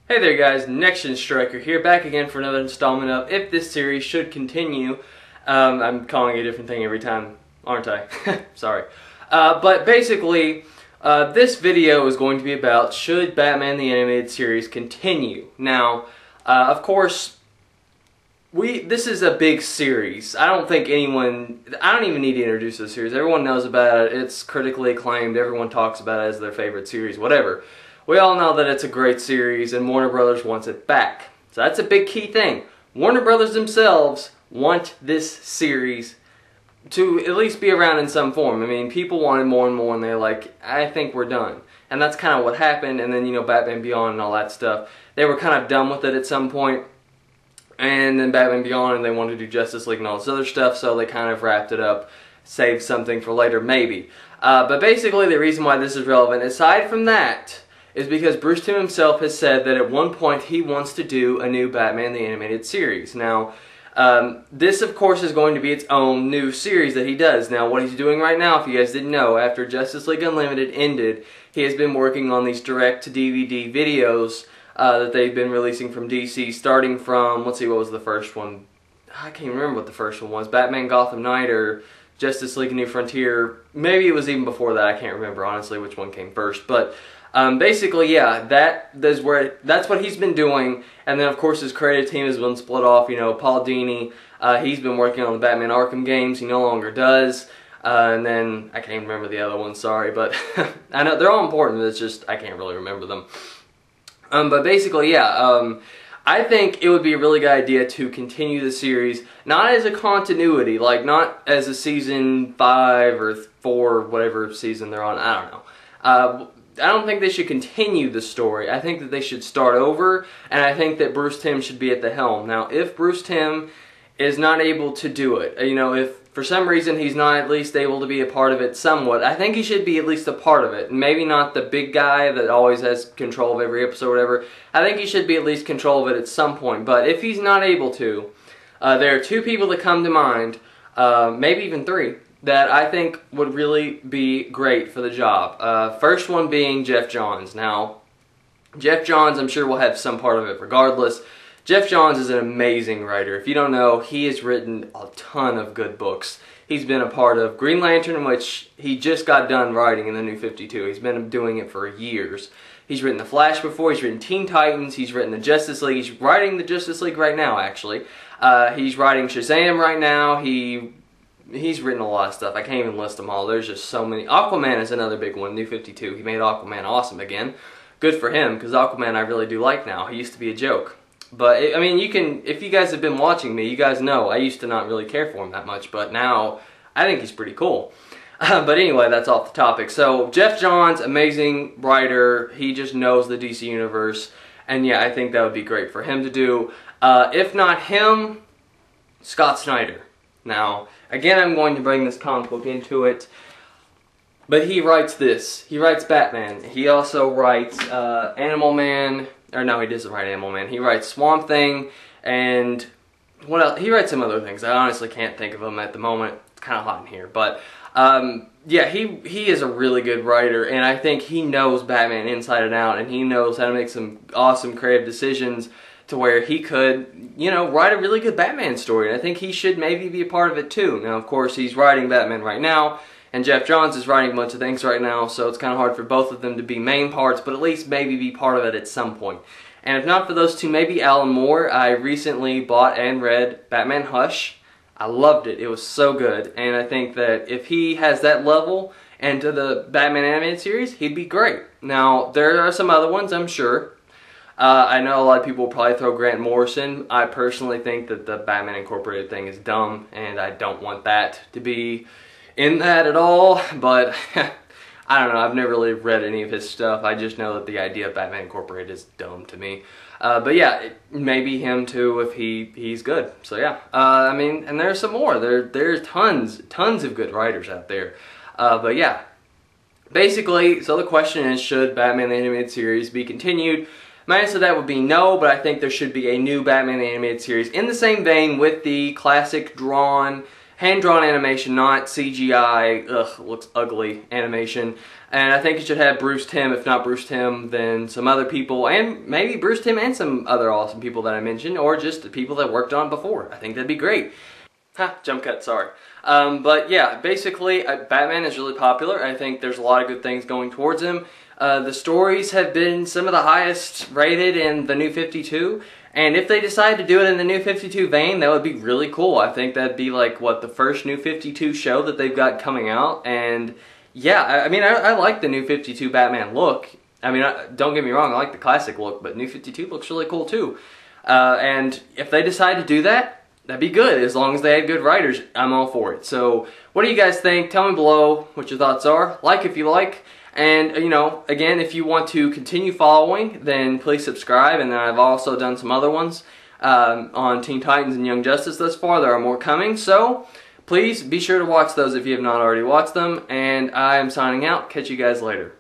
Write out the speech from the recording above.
Hey there guys, NexGenStriker here, back again for another installment of If This Series Should Continue. I'm calling it a different thing every time, aren't I? Sorry. But basically, this video is going to be about should Batman the Animated Series continue. Now, of course, this is a big series. I don't even need to introduce this series. Everyone knows about it. It's critically acclaimed. Everyone talks about it as their favorite series, whatever. We all know that it's a great series and Warner Brothers wants it back. So that's a big key thing. Warner Brothers themselves want this series to at least be around in some form. I mean, people wanted more and more and they're like, I think we're done. And that's kind of what happened. And then, you know, Batman Beyond and all that stuff. They were kind of done with it at some point. And then Batman Beyond, and they wanted to do Justice League and all this other stuff, so they kind of wrapped it up, saved something for later, maybe. But basically, the reason why this is relevant, aside from that, is because Bruce Timm himself has said that at one point he wants to do a new Batman the Animated Series. Now, this of course is going to be its own new series that he does. Now, what he's doing right now, if you guys didn't know, after Justice League Unlimited ended, he has been working on these direct-to-DVD videos that they've been releasing from DC, starting from, let's see, what was the first one? I can't remember what the first one was. Batman Gotham Knight or Justice League New Frontier. Maybe it was even before that. I can't remember, honestly, which one came first. But basically, yeah, that's what he's been doing. And then, of course, his creative team has been split off. You know, Paul Dini, he's been working on the Batman Arkham games. He no longer does. And then, I can't even remember the other ones, sorry. But I know they're all important. It's just, I can't really remember them. But basically, yeah, I think it would be a really good idea to continue the series, not as a continuity, like not as a season 5 or 4, whatever season they're on, I don't know. I don't think they should continue the story. I think that they should start over, and I think that Bruce Timm should be at the helm. Now, if Bruce Timm is not able to do it, you know, if for some reason he's not at least able to be a part of it somewhat, I think he should be at least a part of it. Maybe not the big guy that always has control of every episode or whatever. I think he should be at least control of it at some point. But if he's not able to, there are 2 people that come to mind, maybe even 3, that I think would really be great for the job. First one being Geoff Johns. Now, Geoff Johns, I'm sure will have some part of it regardless. Geoff Johns is an amazing writer. If you don't know, he has written a ton of good books. He's been a part of Green Lantern, which he just got done writing in the New 52. He's been doing it for years. He's written The Flash before, he's written Teen Titans, he's written the Justice League, he's writing the Justice League right now, actually. He's writing Shazam right now, he's written a lot of stuff. I can't even list them all. There's just so many. Aquaman is another big one, New 52. He made Aquaman awesome again. Good for him, because Aquaman I really do like now. He used to be a joke. But, I mean, if you guys have been watching me, you guys know I used to not really care for him that much, but now I think he's pretty cool. But anyway, that's off the topic. So, Geoff Johns, amazing writer. He just knows the DC Universe. And yeah, I think that would be great for him to do. If not him, Scott Snyder. Now, again, I'm going to bring this comic book into it. But he writes this. He writes Batman. He also writes Animal Man. Or no, he doesn't write Animal Man. He writes Swamp Thing, and what else? He writes some other things. I honestly can't think of them at the moment. It's kind of hot in here, but yeah, he is a really good writer, and I think he knows Batman inside and out, and he knows how to make some awesome creative decisions to where he could, you know, write a really good Batman story, and I think he should maybe be a part of it too. Now, of course, he's writing Batman right now, and Geoff Johns is writing a bunch of things right now, so it's kind of hard for both of them to be main parts, but at least maybe be part of it at some point. And if not for those 2, maybe Alan Moore. I recently bought and read Batman Hush. I loved it. It was so good. And I think that if he has that level into the Batman animated series, he'd be great. Now, there are some other ones, I'm sure. I know a lot of people will probably throw Grant Morrison. I personally think that the Batman Incorporated thing is dumb, and I don't want that to be in that at all, but I don't know, I've never really read any of his stuff. I just know that the idea of Batman Incorporated is dumb to me. But yeah, maybe him too if he's good. So yeah, I mean, and there's some more. There's tons of good writers out there. But yeah, basically, so the question is, should Batman the Animated Series be continued? My answer to that would be no, but I think there should be a new Batman the Animated Series in the same vein with the classic hand-drawn animation, not CGI, ugh, looks ugly animation. And I think it should have Bruce Timm. If not Bruce Timm, then some other people, and maybe Bruce Timm and some other awesome people that I mentioned, or just the people that worked on before. I think that'd be great. Ha, jump cut, sorry. But yeah, basically, Batman is really popular. I think there's a lot of good things going towards him. The stories have been some of the highest rated in the New 52, and if they decide to do it in the New 52 vein, that would be really cool. I think that'd be like, what, the first New 52 show that they've got coming out, and yeah, I mean, I like the New 52 Batman look. I mean, don't get me wrong, I like the classic look, but New 52 looks really cool too. And if they decide to do that, that'd be good. As long as they had good writers, I'm all for it. So, what do you guys think? Tell me below what your thoughts are. Like if you like. And, you know, again, if you want to continue following, then please subscribe. And then I've also done some other ones on Teen Titans and Young Justice thus far. There are more coming. So, please be sure to watch those if you have not already watched them. And I am signing out. Catch you guys later.